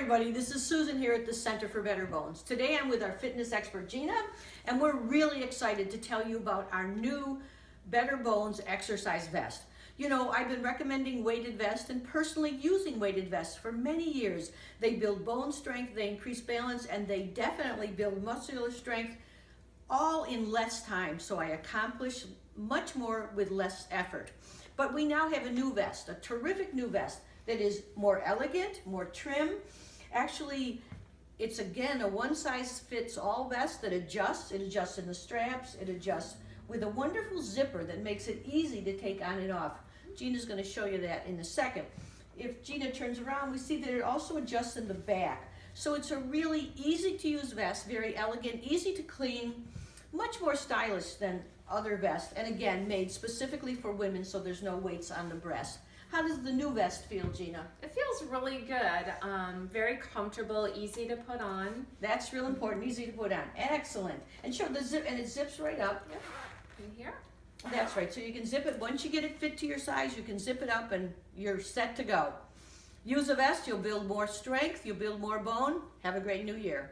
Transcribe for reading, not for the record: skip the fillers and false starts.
everybody, this is Susan here at the Center for Better Bones. Today I'm with our fitness expert Gina, and we're really excited to tell you about our new Better Bones exercise vest. You know, I've been recommending weighted vests and personally using weighted vests for many years. They build bone strength, they increase balance, and they definitely build muscular strength, all in less time. So I accomplish much more with less effort. But we now have a new vest, a terrific new vest that is more elegant, more trim. Actually, it's again a one-size-fits-all vest that adjusts. It adjusts in the straps, it adjusts with a wonderful zipper that makes it easy to take on and off. Gina's going to show you that in a second. If Gina turns around, we see that it also adjusts in the back. So it's a really easy-to-use vest, very elegant, easy to clean, much more stylish than other vests, and again, made specifically for women so there's no weights on the breast. How does the new vest feel, Gina? It feels really good. Very comfortable, easy to put on. That's real important, easy to put on. Excellent. And show the zip, and it zips right up. Yep. In here. That's right, so you can zip it. Once you get it fit to your size, you can zip it up and you're set to go. Use a vest, you'll build more strength, you'll build more bone. Have a great new year.